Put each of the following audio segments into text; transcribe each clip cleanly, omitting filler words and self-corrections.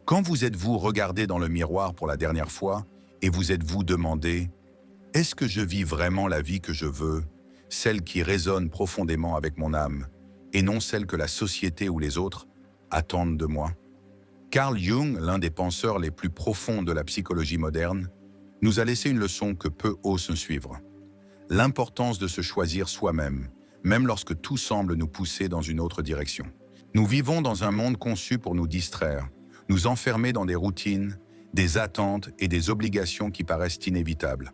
Quand vous êtes-vous regardé dans le miroir pour la dernière fois et vous êtes-vous demandé « Est-ce que je vis vraiment la vie que je veux, celle qui résonne profondément avec mon âme, et non celle que la société ou les autres attendent de moi ?» Carl Jung, l'un des penseurs les plus profonds de la psychologie moderne, nous a laissé une leçon que peu osent suivre. L'importance de se choisir soi-même, même lorsque tout semble nous pousser dans une autre direction. Nous vivons dans un monde conçu pour nous distraire, nous enfermer dans des routines, des attentes et des obligations qui paraissent inévitables.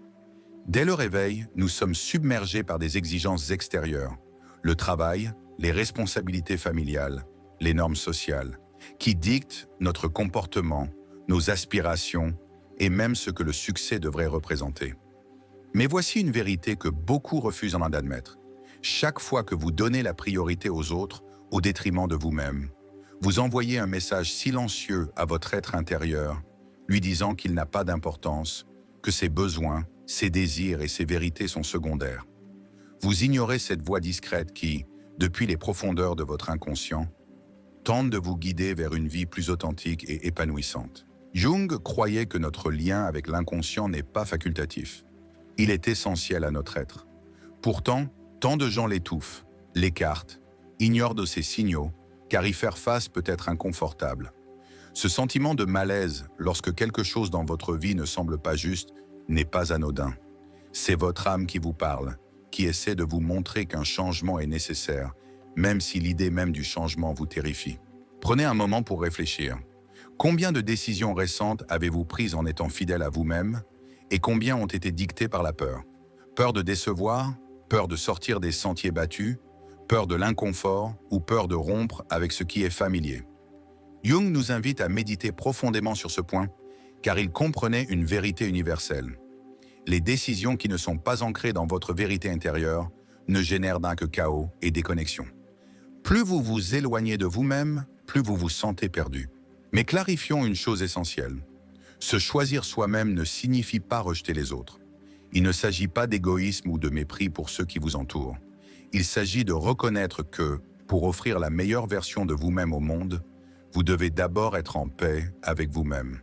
Dès le réveil, nous sommes submergés par des exigences extérieures, le travail, les responsabilités familiales, les normes sociales, qui dictent notre comportement, nos aspirations et même ce que le succès devrait représenter. Mais voici une vérité que beaucoup refusent d'admettre. Chaque fois que vous donnez la priorité aux autres au détriment de vous-même, vous envoyez un message silencieux à votre être intérieur, lui disant qu'il n'a pas d'importance, que ses besoins, ses désirs et ses vérités sont secondaires. Vous ignorez cette voix discrète qui, depuis les profondeurs de votre inconscient, tente de vous guider vers une vie plus authentique et épanouissante. Jung croyait que notre lien avec l'inconscient n'est pas facultatif. Il est essentiel à notre être. Pourtant, tant de gens l'étouffent, l'écartent, ignorent de ces signaux, car y faire face peut être inconfortable. Ce sentiment de malaise, lorsque quelque chose dans votre vie ne semble pas juste, n'est pas anodin. C'est votre âme qui vous parle, qui essaie de vous montrer qu'un changement est nécessaire, même si l'idée même du changement vous terrifie. Prenez un moment pour réfléchir. Combien de décisions récentes avez-vous prises en étant fidèle à vous-même et combien ont été dictées par la peur? Peur de décevoir, peur de sortir des sentiers battus, peur de l'inconfort ou peur de rompre avec ce qui est familier. Jung nous invite à méditer profondément sur ce point, car il comprenait une vérité universelle. Les décisions qui ne sont pas ancrées dans votre vérité intérieure ne génèrent d'un que chaos et déconnexion. Plus vous vous éloignez de vous-même, plus vous vous sentez perdu. Mais clarifions une chose essentielle. Se choisir soi-même ne signifie pas rejeter les autres. Il ne s'agit pas d'égoïsme ou de mépris pour ceux qui vous entourent. Il s'agit de reconnaître que, pour offrir la meilleure version de vous-même au monde, vous devez d'abord être en paix avec vous-même.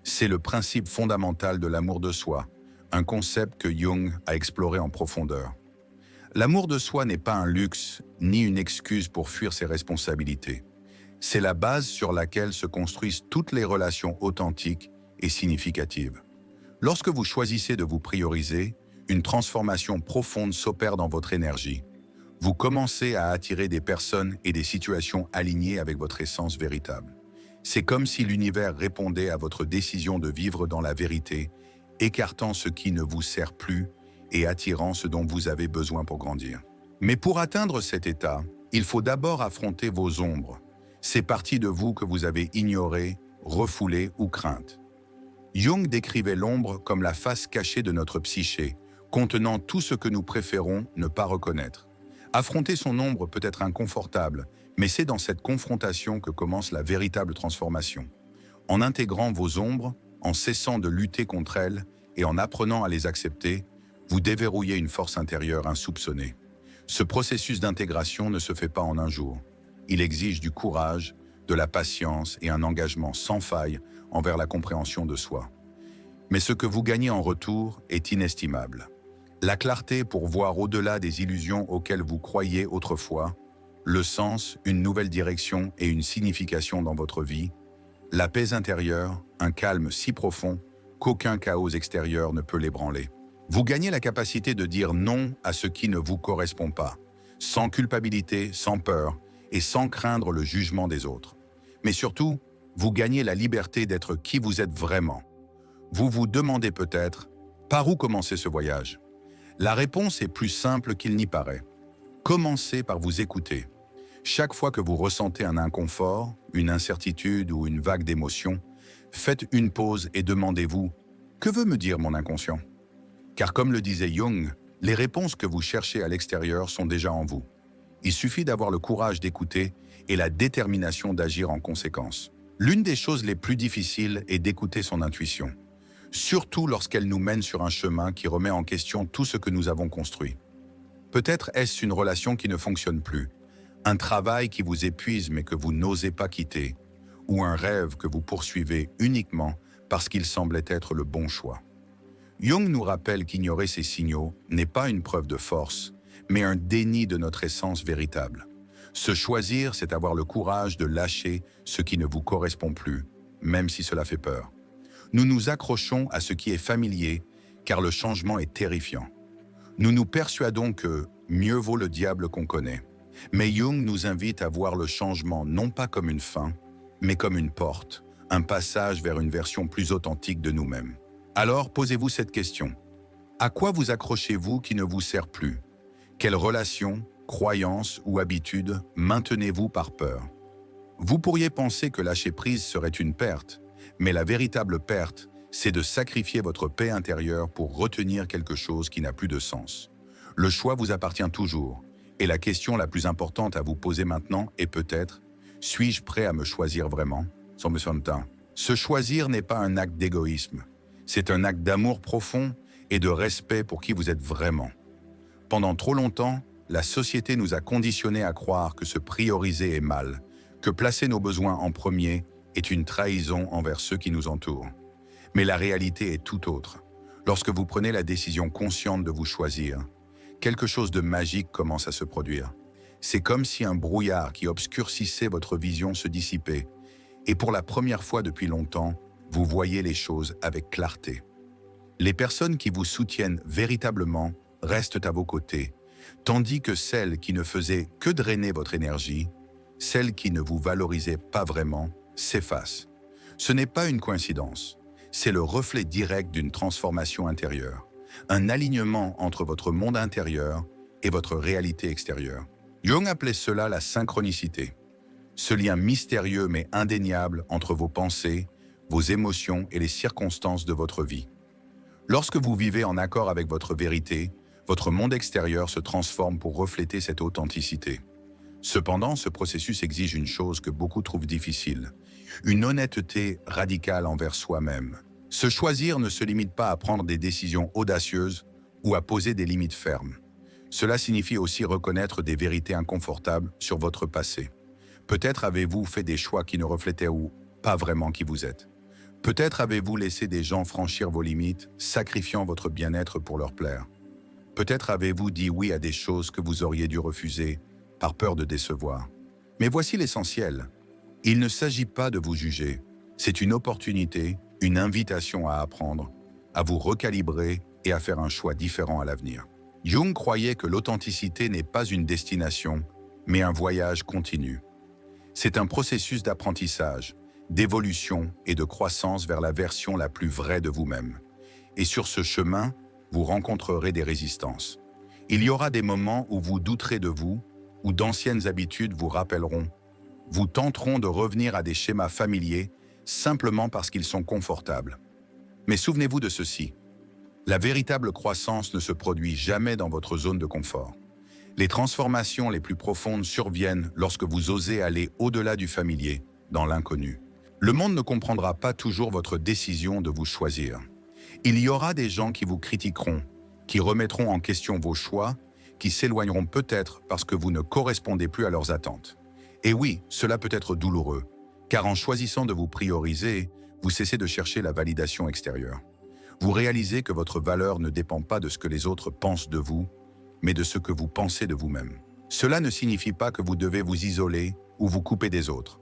C'est le principe fondamental de l'amour de soi, un concept que Jung a exploré en profondeur. L'amour de soi n'est pas un luxe, ni une excuse pour fuir ses responsabilités. C'est la base sur laquelle se construisent toutes les relations authentiques et significatives. Lorsque vous choisissez de vous prioriser, une transformation profonde s'opère dans votre énergie. Vous commencez à attirer des personnes et des situations alignées avec votre essence véritable. C'est comme si l'univers répondait à votre décision de vivre dans la vérité, écartant ce qui ne vous sert plus et attirant ce dont vous avez besoin pour grandir. Mais pour atteindre cet état, il faut d'abord affronter vos ombres, ces parties de vous que vous avez ignorées, refoulées ou craintes. Jung décrivait l'ombre comme la face cachée de notre psyché, contenant tout ce que nous préférons ne pas reconnaître. Affronter son ombre peut être inconfortable, mais c'est dans cette confrontation que commence la véritable transformation. En intégrant vos ombres, en cessant de lutter contre elles et en apprenant à les accepter, vous déverrouillez une force intérieure insoupçonnée. Ce processus d'intégration ne se fait pas en un jour. Il exige du courage, de la patience et un engagement sans faille envers la compréhension de soi. Mais ce que vous gagnez en retour est inestimable. La clarté pour voir au-delà des illusions auxquelles vous croyiez autrefois, le sens, une nouvelle direction et une signification dans votre vie, la paix intérieure, un calme si profond qu'aucun chaos extérieur ne peut l'ébranler. Vous gagnez la capacité de dire non à ce qui ne vous correspond pas, sans culpabilité, sans peur et sans craindre le jugement des autres. Mais surtout, vous gagnez la liberté d'être qui vous êtes vraiment. Vous vous demandez peut-être, par où commencer ce voyage? La réponse est plus simple qu'il n'y paraît. Commencez par vous écouter. Chaque fois que vous ressentez un inconfort, une incertitude ou une vague d'émotions, faites une pause et demandez-vous « Que veut me dire mon inconscient ?» Car comme le disait Jung, les réponses que vous cherchez à l'extérieur sont déjà en vous. Il suffit d'avoir le courage d'écouter et la détermination d'agir en conséquence. L'une des choses les plus difficiles est d'écouter son intuition, surtout lorsqu'elle nous mène sur un chemin qui remet en question tout ce que nous avons construit. Peut-être est-ce une relation qui ne fonctionne plus, un travail qui vous épuise mais que vous n'osez pas quitter, ou un rêve que vous poursuivez uniquement parce qu'il semblait être le bon choix. Jung nous rappelle qu'ignorer ces signaux n'est pas une preuve de force, mais un déni de notre essence véritable. Se choisir, c'est avoir le courage de lâcher ce qui ne vous correspond plus, même si cela fait peur. Nous nous accrochons à ce qui est familier, car le changement est terrifiant. Nous nous persuadons que mieux vaut le diable qu'on connaît. Mais Jung nous invite à voir le changement non pas comme une fin, mais comme une porte, un passage vers une version plus authentique de nous-mêmes. Alors posez-vous cette question. À quoi vous accrochez-vous qui ne vous sert plus? Quelles relations, croyances ou habitudes maintenez-vous par peur? Vous pourriez penser que lâcher prise serait une perte, mais la véritable perte, c'est de sacrifier votre paix intérieure pour retenir quelque chose qui n'a plus de sens. Le choix vous appartient toujours, et la question la plus importante à vous poser maintenant est peut-être « Suis-je prêt à me choisir vraiment ?» Se choisir n'est pas un acte d'égoïsme, c'est un acte d'amour profond et de respect pour qui vous êtes vraiment. Pendant trop longtemps, la société nous a conditionnés à croire que se prioriser est mal, que placer nos besoins en premier est une trahison envers ceux qui nous entourent. Mais la réalité est tout autre. Lorsque vous prenez la décision consciente de vous choisir, quelque chose de magique commence à se produire. C'est comme si un brouillard qui obscurcissait votre vision se dissipait, et pour la première fois depuis longtemps, vous voyez les choses avec clarté. Les personnes qui vous soutiennent véritablement restent à vos côtés, tandis que celles qui ne faisaient que drainer votre énergie, celles qui ne vous valorisaient pas vraiment, s'effacent. Ce n'est pas une coïncidence, c'est le reflet direct d'une transformation intérieure, un alignement entre votre monde intérieur et votre réalité extérieure. Jung appelait cela la synchronicité, ce lien mystérieux mais indéniable entre vos pensées, vos émotions et les circonstances de votre vie. Lorsque vous vivez en accord avec votre vérité, votre monde extérieur se transforme pour refléter cette authenticité. Cependant, ce processus exige une chose que beaucoup trouvent difficile, une honnêteté radicale envers soi-même. Se choisir ne se limite pas à prendre des décisions audacieuses ou à poser des limites fermes. Cela signifie aussi reconnaître des vérités inconfortables sur votre passé. Peut-être avez-vous fait des choix qui ne reflétaient ou pas vraiment qui vous êtes. Peut-être avez-vous laissé des gens franchir vos limites, sacrifiant votre bien-être pour leur plaire. Peut-être avez-vous dit oui à des choses que vous auriez dû refuser par peur de décevoir. Mais voici l'essentiel. Il ne s'agit pas de vous juger. C'est une opportunité, une invitation à apprendre, à vous recalibrer et à faire un choix différent à l'avenir. Jung croyait que l'authenticité n'est pas une destination, mais un voyage continu. C'est un processus d'apprentissage, d'évolution et de croissance vers la version la plus vraie de vous-même. Et sur ce chemin, vous rencontrerez des résistances. Il y aura des moments où vous douterez de vous, où d'anciennes habitudes vous rappelleront. Vous tenteront de revenir à des schémas familiers simplement parce qu'ils sont confortables. Mais souvenez-vous de ceci. La véritable croissance ne se produit jamais dans votre zone de confort. Les transformations les plus profondes surviennent lorsque vous osez aller au-delà du familier, dans l'inconnu. Le monde ne comprendra pas toujours votre décision de vous choisir. Il y aura des gens qui vous critiqueront, qui remettront en question vos choix, qui s'éloigneront peut-être parce que vous ne correspondez plus à leurs attentes. Et oui, cela peut être douloureux, car en choisissant de vous prioriser, vous cessez de chercher la validation extérieure. Vous réalisez que votre valeur ne dépend pas de ce que les autres pensent de vous, mais de ce que vous pensez de vous-même. Cela ne signifie pas que vous devez vous isoler ou vous couper des autres.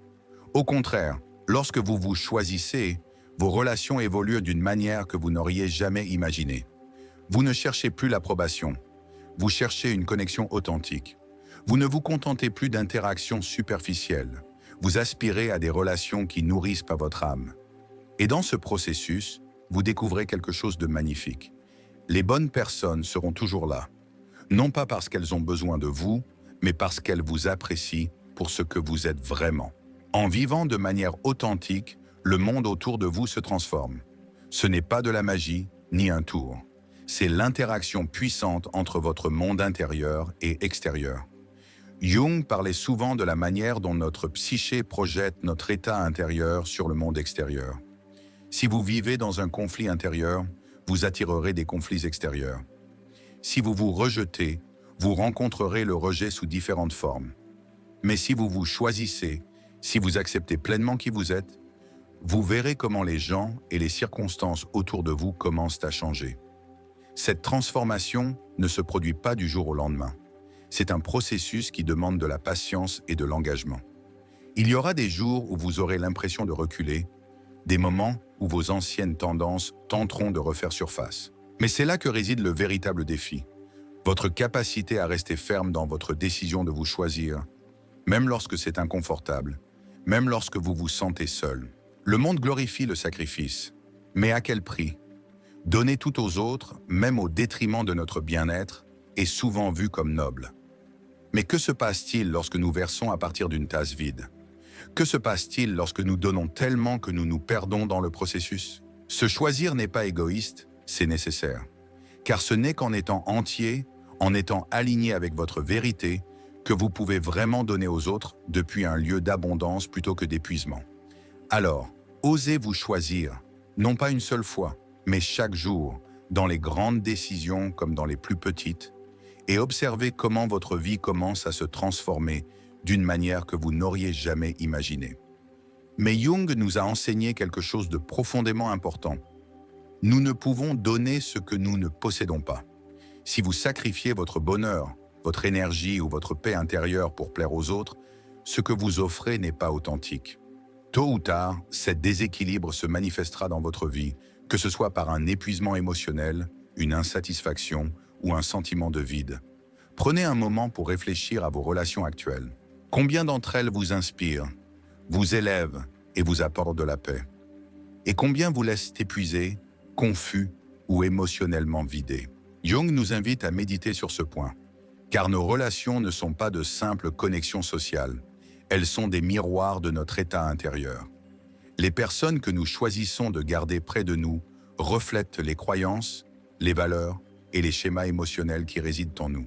Au contraire, lorsque vous vous choisissez, vos relations évoluent d'une manière que vous n'auriez jamais imaginée. Vous ne cherchez plus l'approbation, vous cherchez une connexion authentique. Vous ne vous contentez plus d'interactions superficielles, vous aspirez à des relations qui nourrissent pas votre âme. Et dans ce processus, vous découvrez quelque chose de magnifique. Les bonnes personnes seront toujours là, non pas parce qu'elles ont besoin de vous, mais parce qu'elles vous apprécient pour ce que vous êtes vraiment. En vivant de manière authentique, le monde autour de vous se transforme. Ce n'est pas de la magie, ni un tour. C'est l'interaction puissante entre votre monde intérieur et extérieur. Jung parlait souvent de la manière dont notre psyché projette notre état intérieur sur le monde extérieur. Si vous vivez dans un conflit intérieur, vous attirerez des conflits extérieurs. Si vous vous rejetez, vous rencontrerez le rejet sous différentes formes. Mais si vous vous choisissez, Si vous acceptez pleinement qui vous êtes, vous verrez comment les gens et les circonstances autour de vous commencent à changer. Cette transformation ne se produit pas du jour au lendemain. C'est un processus qui demande de la patience et de l'engagement. Il y aura des jours où vous aurez l'impression de reculer, des moments où vos anciennes tendances tenteront de refaire surface. Mais c'est là que réside le véritable défi. Votre capacité à rester ferme dans votre décision de vous choisir, même lorsque c'est inconfortable, même lorsque vous vous sentez seul. Le monde glorifie le sacrifice, mais à quel prix? Donner tout aux autres, même au détriment de notre bien-être, est souvent vu comme noble. Mais que se passe-t-il lorsque nous versons à partir d'une tasse vide? Que se passe-t-il lorsque nous donnons tellement que nous nous perdons dans le processus? Se choisir n'est pas égoïste, c'est nécessaire. Car ce n'est qu'en étant entier, en étant aligné avec votre vérité, que vous pouvez vraiment donner aux autres depuis un lieu d'abondance plutôt que d'épuisement. Alors, osez vous choisir, non pas une seule fois, mais chaque jour, dans les grandes décisions comme dans les plus petites, et observez comment votre vie commence à se transformer d'une manière que vous n'auriez jamais imaginée. Mais Jung nous a enseigné quelque chose de profondément important. Nous ne pouvons donner ce que nous ne possédons pas. Si vous sacrifiez votre bonheur, votre énergie ou votre paix intérieure pour plaire aux autres, ce que vous offrez n'est pas authentique. Tôt ou tard, cet déséquilibre se manifestera dans votre vie, que ce soit par un épuisement émotionnel, une insatisfaction ou un sentiment de vide. Prenez un moment pour réfléchir à vos relations actuelles. Combien d'entre elles vous inspirent, vous élèvent et vous apportent de la paix? Et combien vous laissent épuisés, confus ou émotionnellement vidés? Jung nous invite à méditer sur ce point, car nos relations ne sont pas de simples connexions sociales, elles sont des miroirs de notre état intérieur. Les personnes que nous choisissons de garder près de nous reflètent les croyances, les valeurs et les schémas émotionnels qui résident en nous.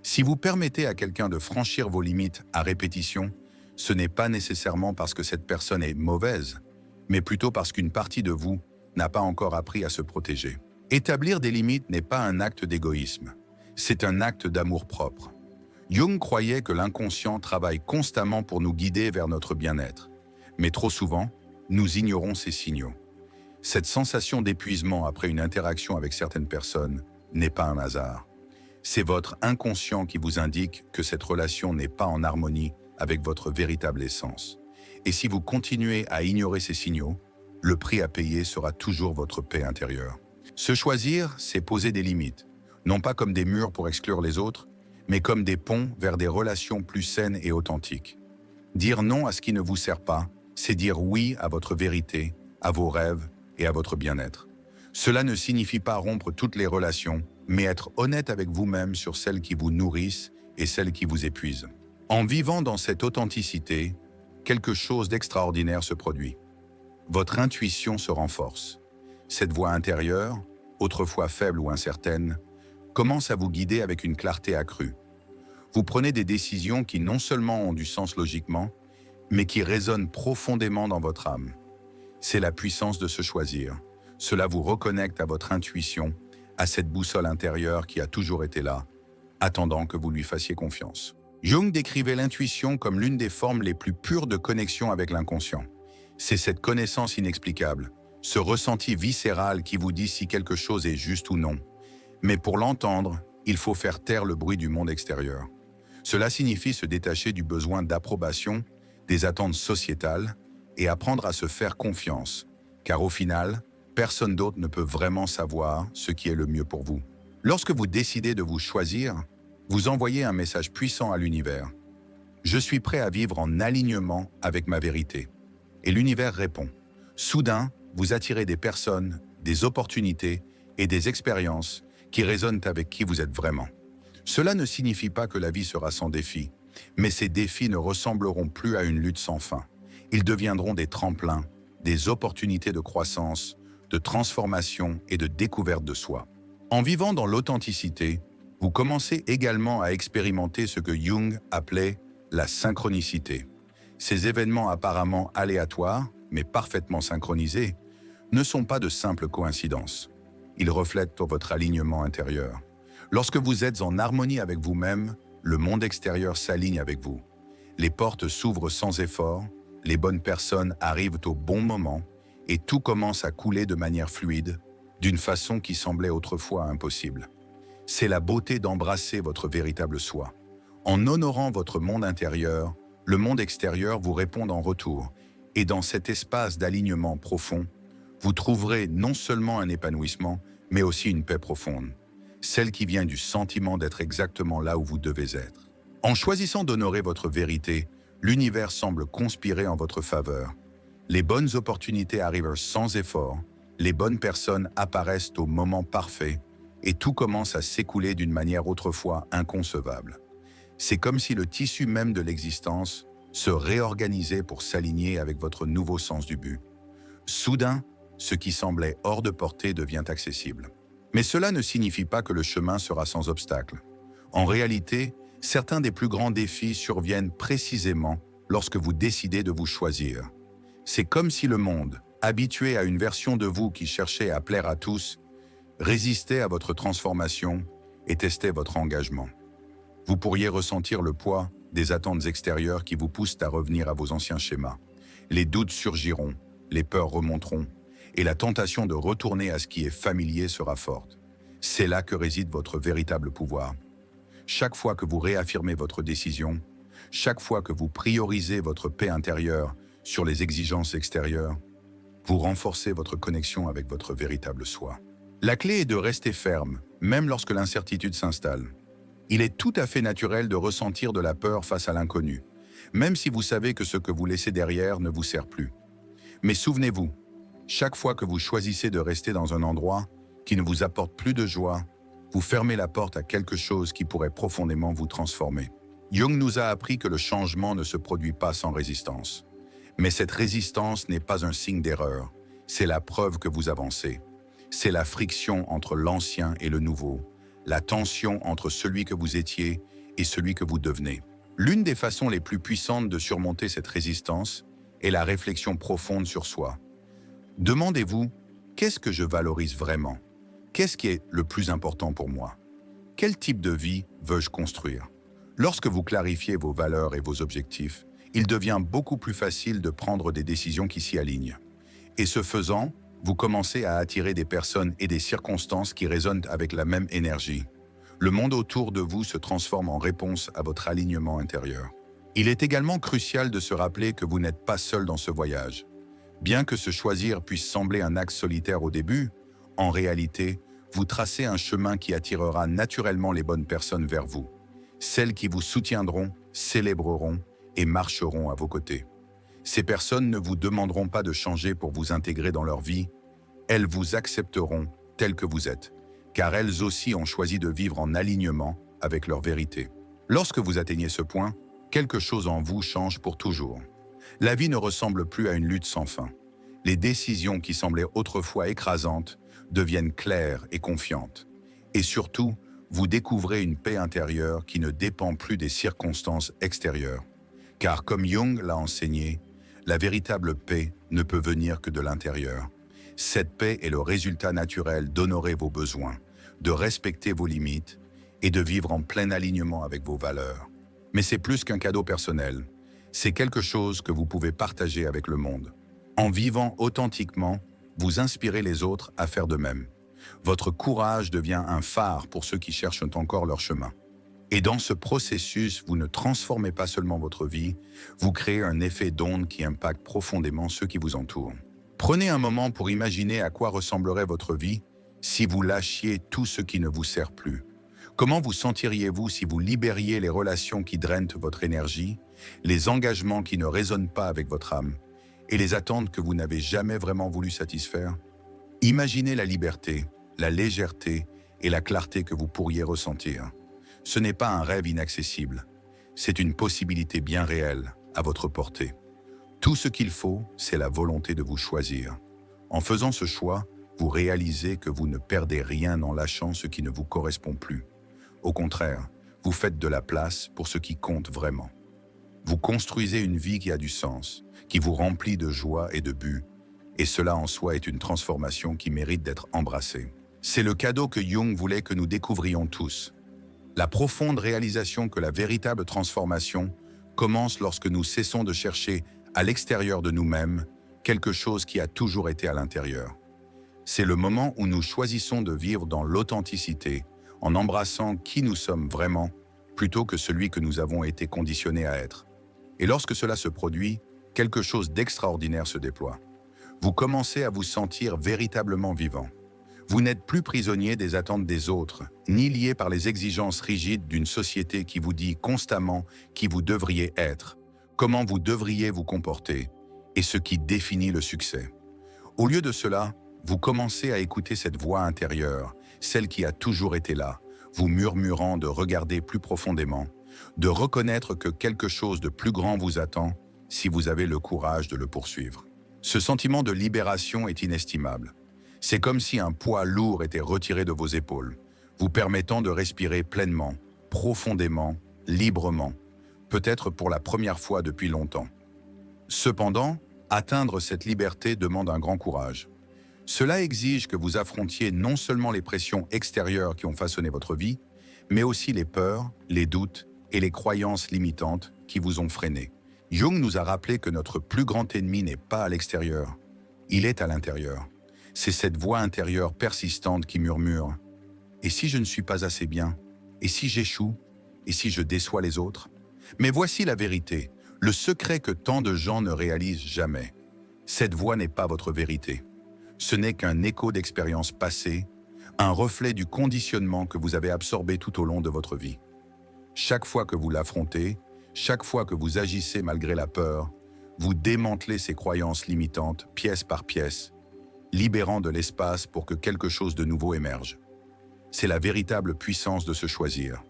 Si vous permettez à quelqu'un de franchir vos limites à répétition, ce n'est pas nécessairement parce que cette personne est mauvaise, mais plutôt parce qu'une partie de vous n'a pas encore appris à se protéger. Établir des limites n'est pas un acte d'égoïsme, c'est un acte d'amour-propre. Jung croyait que l'inconscient travaille constamment pour nous guider vers notre bien-être, mais trop souvent, nous ignorons ces signaux. Cette sensation d'épuisement après une interaction avec certaines personnes n'est pas un hasard. C'est votre inconscient qui vous indique que cette relation n'est pas en harmonie avec votre véritable essence. Et si vous continuez à ignorer ces signaux, le prix à payer sera toujours votre paix intérieure. Se choisir, c'est poser des limites, non pas comme des murs pour exclure les autres, mais comme des ponts vers des relations plus saines et authentiques. Dire non à ce qui ne vous sert pas, c'est dire oui à votre vérité, à vos rêves et à votre bien-être. Cela ne signifie pas rompre toutes les relations, mais être honnête avec vous-même sur celles qui vous nourrissent et celles qui vous épuisent. En vivant dans cette authenticité, quelque chose d'extraordinaire se produit. Votre intuition se renforce. Cette voix intérieure, autrefois faible ou incertaine, commence à vous guider avec une clarté accrue. Vous prenez des décisions qui non seulement ont du sens logiquement, mais qui résonnent profondément dans votre âme. C'est la puissance de se choisir. Cela vous reconnecte à votre intuition, à cette boussole intérieure qui a toujours été là, attendant que vous lui fassiez confiance. Jung décrivait l'intuition comme l'une des formes les plus pures de connexion avec l'inconscient. C'est cette connaissance inexplicable, ce ressenti viscéral qui vous dit si quelque chose est juste ou non. Mais pour l'entendre, il faut faire taire le bruit du monde extérieur. Cela signifie se détacher du besoin d'approbation, des attentes sociétales, et apprendre à se faire confiance, car au final, personne d'autre ne peut vraiment savoir ce qui est le mieux pour vous. Lorsque vous décidez de vous choisir, vous envoyez un message puissant à l'univers. Je suis prêt à vivre en alignement avec ma vérité. Et l'univers répond. Soudain, vous attirez des personnes, des opportunités et des expériences qui résonnent avec qui vous êtes vraiment. Cela ne signifie pas que la vie sera sans défis, mais ces défis ne ressembleront plus à une lutte sans fin. Ils deviendront des tremplins, des opportunités de croissance, de transformation et de découverte de soi. En vivant dans l'authenticité, vous commencez également à expérimenter ce que Jung appelait la synchronicité. Ces événements apparemment aléatoires, mais parfaitement synchronisés, ne sont pas de simples coïncidences. Ils reflètent votre alignement intérieur. Lorsque vous êtes en harmonie avec vous-même, le monde extérieur s'aligne avec vous. Les portes s'ouvrent sans effort les bonnes personnes arrivent au bon moment et tout commence à couler de manière fluide, d'une façon qui semblait autrefois impossible. C'est la beauté d'embrasser votre véritable soi. En honorant votre monde intérieur, le monde extérieur vous répond en retour, et dans cet espace d'alignement profond, vous trouverez non seulement un épanouissement, mais aussi une paix profonde, celle qui vient du sentiment d'être exactement là où vous devez être. En choisissant d'honorer votre vérité, l'univers semble conspirer en votre faveur. Les bonnes opportunités arrivent sans effort, les bonnes personnes apparaissent au moment parfait, et tout commence à s'écouler d'une manière autrefois inconcevable. C'est comme si le tissu même de l'existence se réorganisait pour s'aligner avec votre nouveau sens du but. Soudain, ce qui semblait hors de portée devient accessible. Mais cela ne signifie pas que le chemin sera sans obstacles. En réalité, certains des plus grands défis surviennent précisément lorsque vous décidez de vous choisir. C'est comme si le monde, habitué à une version de vous qui cherchait à plaire à tous, résistait à votre transformation et testait votre engagement. Vous pourriez ressentir le poids des attentes extérieures qui vous poussent à revenir à vos anciens schémas. Les doutes surgiront, les peurs remonteront, et la tentation de retourner à ce qui est familier sera forte. C'est là que réside votre véritable pouvoir. Chaque fois que vous réaffirmez votre décision, chaque fois que vous priorisez votre paix intérieure sur les exigences extérieures, vous renforcez votre connexion avec votre véritable soi. La clé est de rester ferme, même lorsque l'incertitude s'installe. Il est tout à fait naturel de ressentir de la peur face à l'inconnu, même si vous savez que ce que vous laissez derrière ne vous sert plus. Mais souvenez-vous, chaque fois que vous choisissez de rester dans un endroit qui ne vous apporte plus de joie, vous fermez la porte à quelque chose qui pourrait profondément vous transformer. Jung nous a appris que le changement ne se produit pas sans résistance. Mais cette résistance n'est pas un signe d'erreur, c'est la preuve que vous avancez. C'est la friction entre l'ancien et le nouveau, la tension entre celui que vous étiez et celui que vous devenez. L'une des façons les plus puissantes de surmonter cette résistance est la réflexion profonde sur soi. Demandez-vous, qu'est-ce que je valorise vraiment? Qu'est-ce qui est le plus important pour moi? Quel type de vie veux-je construire? Lorsque vous clarifiez vos valeurs et vos objectifs, il devient beaucoup plus facile de prendre des décisions qui s'y alignent. Et ce faisant, vous commencez à attirer des personnes et des circonstances qui résonnent avec la même énergie. Le monde autour de vous se transforme en réponse à votre alignement intérieur. Il est également crucial de se rappeler que vous n'êtes pas seul dans ce voyage. Bien que se choisir puisse sembler un acte solitaire au début, en réalité, vous tracez un chemin qui attirera naturellement les bonnes personnes vers vous. Celles qui vous soutiendront, célébreront et marcheront à vos côtés. Ces personnes ne vous demanderont pas de changer pour vous intégrer dans leur vie, elles vous accepteront tel que vous êtes, car elles aussi ont choisi de vivre en alignement avec leur vérité. Lorsque vous atteignez ce point, quelque chose en vous change pour toujours. La vie ne ressemble plus à une lutte sans fin. Les décisions qui semblaient autrefois écrasantes deviennent claires et confiantes. Et surtout, vous découvrez une paix intérieure qui ne dépend plus des circonstances extérieures. Car comme Jung l'a enseigné, la véritable paix ne peut venir que de l'intérieur. Cette paix est le résultat naturel d'honorer vos besoins, de respecter vos limites et de vivre en plein alignement avec vos valeurs. Mais c'est plus qu'un cadeau personnel, c'est quelque chose que vous pouvez partager avec le monde. En vivant authentiquement, vous inspirez les autres à faire de même. Votre courage devient un phare pour ceux qui cherchent encore leur chemin. Et dans ce processus, vous ne transformez pas seulement votre vie, vous créez un effet d'onde qui impacte profondément ceux qui vous entourent. Prenez un moment pour imaginer à quoi ressemblerait votre vie si vous lâchiez tout ce qui ne vous sert plus. Comment vous sentiriez-vous si vous libériez les relations qui drainent votre énergie, les engagements qui ne résonnent pas avec votre âme, et les attentes que vous n'avez jamais vraiment voulu satisfaire? Imaginez la liberté, la légèreté et la clarté que vous pourriez ressentir. Ce n'est pas un rêve inaccessible, c'est une possibilité bien réelle, à votre portée. Tout ce qu'il faut, c'est la volonté de vous choisir. En faisant ce choix, vous réalisez que vous ne perdez rien en lâchant ce qui ne vous correspond plus. Au contraire, vous faites de la place pour ce qui compte vraiment. Vous construisez une vie qui a du sens, qui vous remplit de joie et de but, et cela en soi est une transformation qui mérite d'être embrassée. C'est le cadeau que Jung voulait que nous découvrions tous. La profonde réalisation que la véritable transformation commence lorsque nous cessons de chercher à l'extérieur de nous-mêmes, quelque chose qui a toujours été à l'intérieur. C'est le moment où nous choisissons de vivre dans l'authenticité, en embrassant qui nous sommes vraiment, plutôt que celui que nous avons été conditionnés à être. Et lorsque cela se produit, quelque chose d'extraordinaire se déploie. Vous commencez à vous sentir véritablement vivant. Vous n'êtes plus prisonnier des attentes des autres, ni lié par les exigences rigides d'une société qui vous dit constamment qui vous devriez être, comment vous devriez vous comporter, et ce qui définit le succès. Au lieu de cela, vous commencez à écouter cette voix intérieure, celle qui a toujours été là, vous murmurant de regarder plus profondément, de reconnaître que quelque chose de plus grand vous attend si vous avez le courage de le poursuivre. Ce sentiment de libération est inestimable. C'est comme si un poids lourd était retiré de vos épaules, vous permettant de respirer pleinement, profondément, librement, peut-être pour la première fois depuis longtemps. Cependant, atteindre cette liberté demande un grand courage. Cela exige que vous affrontiez non seulement les pressions extérieures qui ont façonné votre vie, mais aussi les peurs, les doutes et les croyances limitantes qui vous ont freiné. Jung nous a rappelé que notre plus grand ennemi n'est pas à l'extérieur, il est à l'intérieur. C'est cette voix intérieure persistante qui murmure « Et si je ne suis pas assez bien? Et si j'échoue? Et si je déçois les autres ?» Mais voici la vérité, le secret que tant de gens ne réalisent jamais. Cette voix n'est pas votre vérité. Ce n'est qu'un écho d'expériences passées, un reflet du conditionnement que vous avez absorbé tout au long de votre vie. Chaque fois que vous l'affrontez, chaque fois que vous agissez malgré la peur, vous démantelez ces croyances limitantes pièce par pièce, libérant de l'espace pour que quelque chose de nouveau émerge. C'est la véritable puissance de se choisir.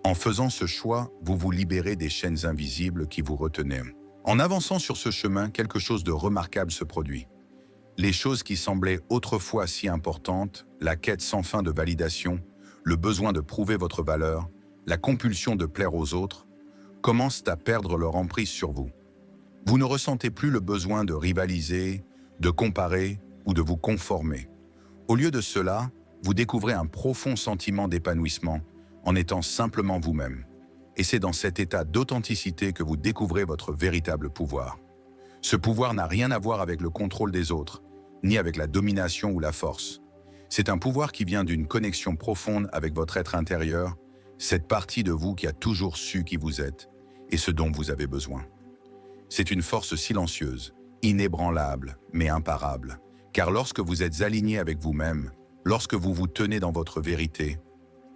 En faisant ce choix, vous vous libérez des chaînes invisibles qui vous retenaient. En avançant sur ce chemin, quelque chose de remarquable se produit. Les choses qui semblaient autrefois si importantes, la quête sans fin de validation, le besoin de prouver votre valeur, la compulsion de plaire aux autres, commencent à perdre leur emprise sur vous. Vous ne ressentez plus le besoin de rivaliser, de comparer ou de vous conformer. Au lieu de cela, vous découvrez un profond sentiment d'épanouissement en étant simplement vous-même. Et c'est dans cet état d'authenticité que vous découvrez votre véritable pouvoir. Ce pouvoir n'a rien à voir avec le contrôle des autres, ni avec la domination ou la force. C'est un pouvoir qui vient d'une connexion profonde avec votre être intérieur, cette partie de vous qui a toujours su qui vous êtes et ce dont vous avez besoin. C'est une force silencieuse, inébranlable, mais imparable. Car lorsque vous êtes aligné avec vous-même, lorsque vous vous tenez dans votre vérité,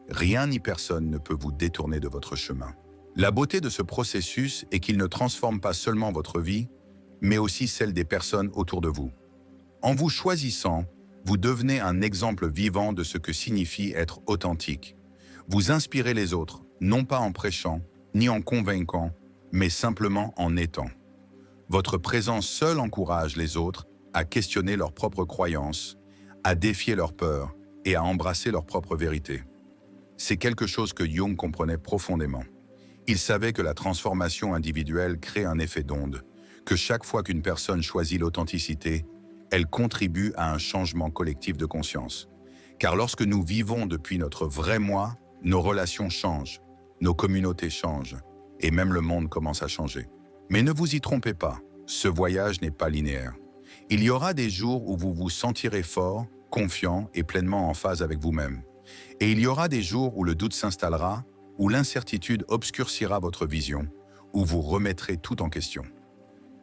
rien ni personne ne peut vous détourner de votre chemin. La beauté de ce processus est qu'il ne transforme pas seulement votre vie, mais aussi celle des personnes autour de vous. En vous choisissant, vous devenez un exemple vivant de ce que signifie être authentique. Vous inspirez les autres, non pas en prêchant, ni en convainquant, mais simplement en étant. Votre présence seule encourage les autres à questionner leurs propres croyances, à défier leurs peurs et à embrasser leur propre vérité. C'est quelque chose que Jung comprenait profondément. Il savait que la transformation individuelle crée un effet d'onde, que chaque fois qu'une personne choisit l'authenticité, elle contribue à un changement collectif de conscience. Car lorsque nous vivons depuis notre vrai moi, nos relations changent, nos communautés changent, et même le monde commence à changer. Mais ne vous y trompez pas, ce voyage n'est pas linéaire. Il y aura des jours où vous vous sentirez fort, confiant et pleinement en phase avec vous-même. Et il y aura des jours où le doute s'installera, où l'incertitude obscurcira votre vision, où vous remettrez tout en question.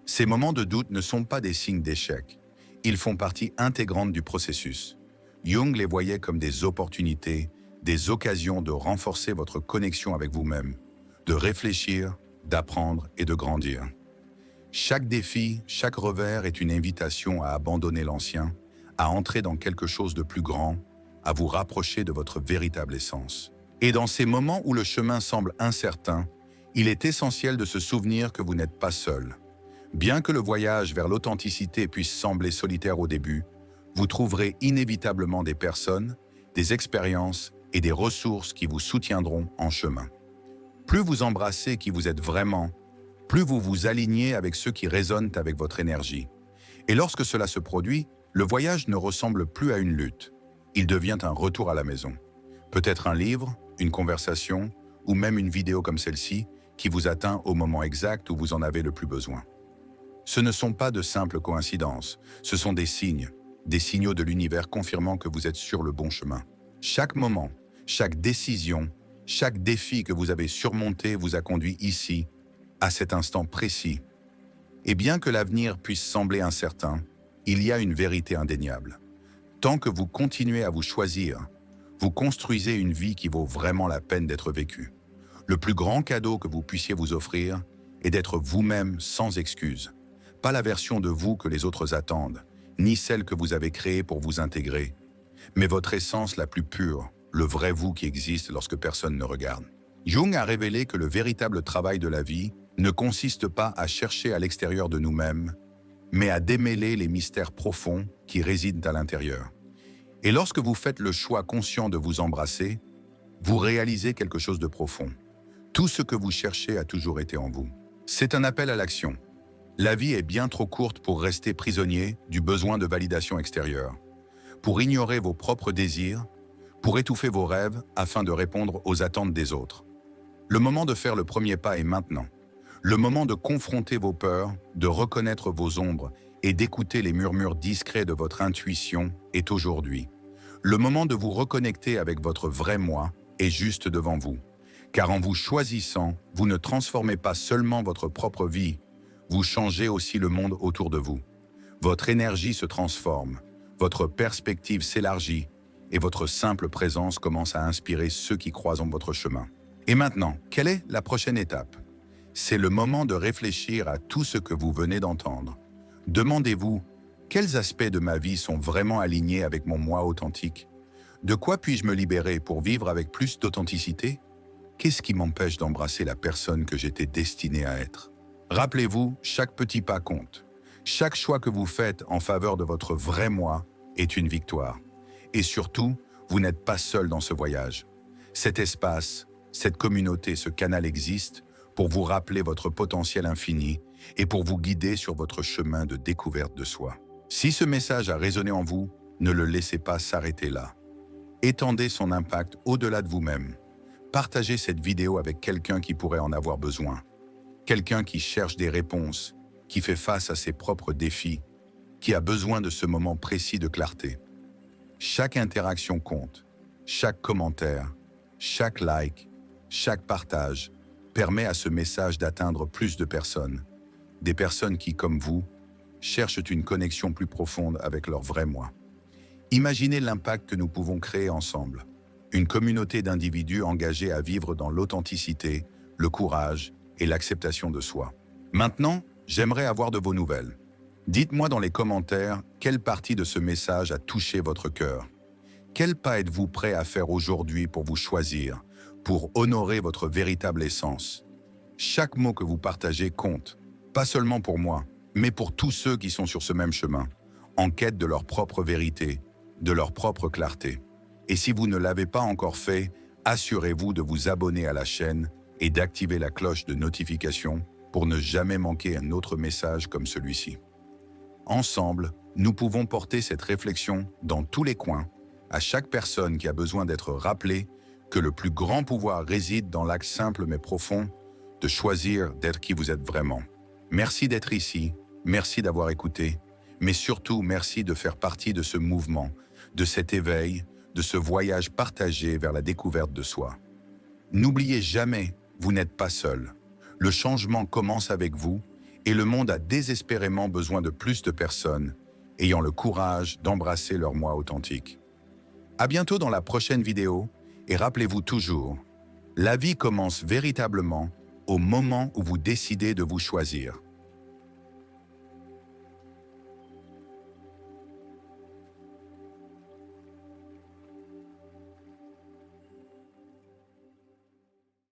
Ces moments de doute ne sont pas des signes d'échec. Ils font partie intégrante du processus. Jung les voyait comme des opportunités, des occasions de renforcer votre connexion avec vous-même, de réfléchir, d'apprendre et de grandir. Chaque défi, chaque revers est une invitation à abandonner l'ancien, à entrer dans quelque chose de plus grand, à vous rapprocher de votre véritable essence. Et dans ces moments où le chemin semble incertain, il est essentiel de se souvenir que vous n'êtes pas seul. Bien que le voyage vers l'authenticité puisse sembler solitaire au début, vous trouverez inévitablement des personnes, des expériences et des ressources qui vous soutiendront en chemin. Plus vous embrassez qui vous êtes vraiment, plus vous vous alignez avec ceux qui résonnent avec votre énergie. Et lorsque cela se produit, le voyage ne ressemble plus à une lutte. Il devient un retour à la maison. Peut-être un livre, une conversation ou même une vidéo comme celle-ci qui vous atteint au moment exact où vous en avez le plus besoin. Ce ne sont pas de simples coïncidences, ce sont des signaux de l'univers confirmant que vous êtes sur le bon chemin. Chaque moment, chaque décision, chaque défi que vous avez surmonté vous a conduit ici, à cet instant précis. Et bien que l'avenir puisse sembler incertain, il y a une vérité indéniable. Tant que vous continuez à vous choisir, vous construisez une vie qui vaut vraiment la peine d'être vécue. Le plus grand cadeau que vous puissiez vous offrir est d'être vous-même sans excuse. Pas la version de vous que les autres attendent, ni celle que vous avez créée pour vous intégrer, mais votre essence la plus pure, le vrai vous qui existe lorsque personne ne regarde. Jung a révélé que le véritable travail de la vie ne consiste pas à chercher à l'extérieur de nous-mêmes, mais à démêler les mystères profonds qui résident à l'intérieur. Et lorsque vous faites le choix conscient de vous embrasser, vous réalisez quelque chose de profond. Tout ce que vous cherchez a toujours été en vous. C'est un appel à l'action. La vie est bien trop courte pour rester prisonnier du besoin de validation extérieure, pour ignorer vos propres désirs, pour étouffer vos rêves afin de répondre aux attentes des autres. Le moment de faire le premier pas est maintenant. Le moment de confronter vos peurs, de reconnaître vos ombres et d'écouter les murmures discrets de votre intuition est aujourd'hui. Le moment de vous reconnecter avec votre vrai moi est juste devant vous. Car en vous choisissant, vous ne transformez pas seulement votre propre vie, vous changez aussi le monde autour de vous. Votre énergie se transforme, votre perspective s'élargit et votre simple présence commence à inspirer ceux qui croisent votre chemin. Et maintenant, quelle est la prochaine étape? C'est le moment de réfléchir à tout ce que vous venez d'entendre. Demandez-vous, quels aspects de ma vie sont vraiment alignés avec mon moi authentique? De quoi puis-je me libérer pour vivre avec plus d'authenticité? Qu'est-ce qui m'empêche d'embrasser la personne que j'étais destiné à être? Rappelez-vous, chaque petit pas compte. Chaque choix que vous faites en faveur de votre vrai moi est une victoire. Et surtout, vous n'êtes pas seul dans ce voyage. Cet espace, cette communauté, ce canal existe pour vous rappeler votre potentiel infini et pour vous guider sur votre chemin de découverte de soi. Si ce message a résonné en vous, ne le laissez pas s'arrêter là. Étendez son impact au-delà de vous-même. Partagez cette vidéo avec quelqu'un qui pourrait en avoir besoin. Quelqu'un qui cherche des réponses, qui fait face à ses propres défis, qui a besoin de ce moment précis de clarté. Chaque interaction compte, chaque commentaire, chaque like, chaque partage permet à ce message d'atteindre plus de personnes. Des personnes qui, comme vous, cherchent une connexion plus profonde avec leur vrai moi. Imaginez l'impact que nous pouvons créer ensemble. Une communauté d'individus engagés à vivre dans l'authenticité, le courage et l'acceptation de soi. Maintenant, j'aimerais avoir de vos nouvelles. Dites-moi dans les commentaires quelle partie de ce message a touché votre cœur. Quel pas êtes-vous prêt à faire aujourd'hui pour vous choisir, pour honorer votre véritable essence? Chaque mot que vous partagez compte, pas seulement pour moi, mais pour tous ceux qui sont sur ce même chemin, en quête de leur propre vérité, de leur propre clarté. Et si vous ne l'avez pas encore fait, assurez-vous de vous abonner à la chaîne et d'activer la cloche de notification pour ne jamais manquer un autre message comme celui-ci. Ensemble, nous pouvons porter cette réflexion dans tous les coins, à chaque personne qui a besoin d'être rappelée que le plus grand pouvoir réside dans l'acte simple mais profond de choisir d'être qui vous êtes vraiment. Merci d'être ici, merci d'avoir écouté, mais surtout merci de faire partie de ce mouvement, de cet éveil, de ce voyage partagé vers la découverte de soi. N'oubliez jamais, vous n'êtes pas seul. Le changement commence avec vous et le monde a désespérément besoin de plus de personnes ayant le courage d'embrasser leur moi authentique. À bientôt dans la prochaine vidéo et rappelez-vous toujours, la vie commence véritablement au moment où vous décidez de vous choisir.